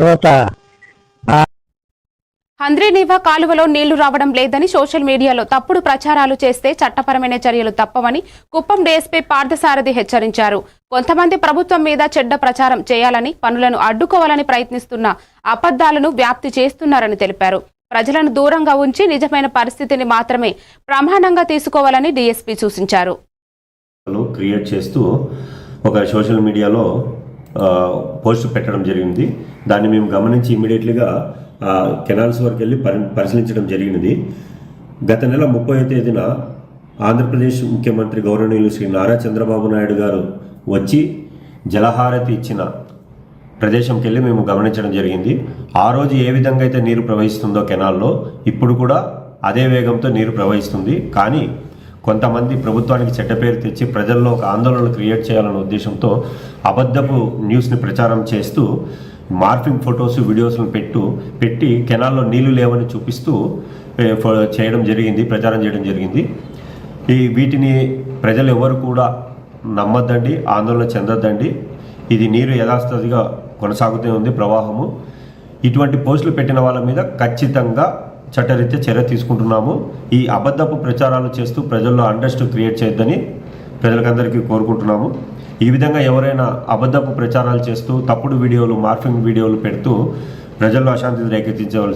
తర్వాత హంద్రీనీవా కాలువలో నీళ్లు రావడం లేదని సోషల్ మీడియాలో తప్పుడు ప్రచారాలు చేస్తే చట్టపరమైన చర్యలు తప్పవని కుప్పం డీఎస్పీ పార్థసారథి హెచ్చరించారు. కొంతమంది ప్రభుత్వం మీద చెడ్డ ప్రచారం చేయాలని, పనులను అడ్డుకోవాలని ప్రయత్నిస్తున్న అబద్ధాలను వ్యాప్తి చేస్తున్నారని తెలిపారు. ప్రజలను దూరంగా ఉంచి నిజమైన పరిస్థితిని మాత్రమే ప్రమాణంగా తీసుకోవాలని డీఎస్పీ సూచించారు. క్రియేట్ చేస్తూ ఒక సోషల్ మీడియాలో పోస్ట్ పెట్టడం జరిగింది. దాన్ని మేము గమనించి ఇమీడియట్లీగా కెనాల్స్ వరకు వెళ్ళి పరిశీలించడం జరిగినది. గత నెల 30వ తేదీన ఆంధ్రప్రదేశ్ ముఖ్యమంత్రి గౌరవనీయులు శ్రీ నారా చంద్రబాబు నాయుడు గారు వచ్చి జలహారతి ఇచ్చిన ప్రదేశంకి వెళ్ళి మేము గమనించడం జరిగింది. ఆ రోజు ఏ విధంగా అయితే నీరు ప్రవహిస్తుందో కెనాల్లో ఇప్పుడు కూడా అదే వేగంతో నీరు ప్రవహిస్తుంది. కానీ కొంతమంది ప్రభుత్వానికి చెడ్డ పేరు తెచ్చి ప్రజల్లో ఒక ఆందోళనలు క్రియేట్ చేయాలనే ఉద్దేశంతో అబద్ధపు న్యూస్ని ప్రచారం చేస్తూ మార్ఫింగ్ ఫొటోస్ వీడియోస్ను పెట్టి కెనాల్లో నీళ్లు లేవని చూపిస్తూ చేయడం జరిగింది, ప్రచారం చేయడం జరిగింది. వీటిని ప్రజలు ఎవరు కూడా నమ్మద్దండి, ఆందోళన చెందొద్దండి. ఇది నీరు యథాస్థితిగా కొనసాగుతూ ఉంది ప్రవాహము. ఇటువంటి పోస్టులు పెట్టిన వాళ్ళ మీద ఖచ్చితంగా చట్టరీత్యా చర్య తీసుకుంటున్నాము. ఈ అబద్ధపు ప్రచారాలు చేస్తూ ప్రజల్లో అన్రెస్ట్ క్రియేట్ చేయొద్దని ప్రజలకందరికీ కోరుకుంటున్నాము. ఈ విధంగా ఎవరైనా అబద్ధపు ప్రచారాలు చేస్తూ తప్పుడు వీడియోలు, మార్ఫింగ్ వీడియోలు పెడుతూ ప్రజల్లో అశాంతిని రేకెత్తించవలసిన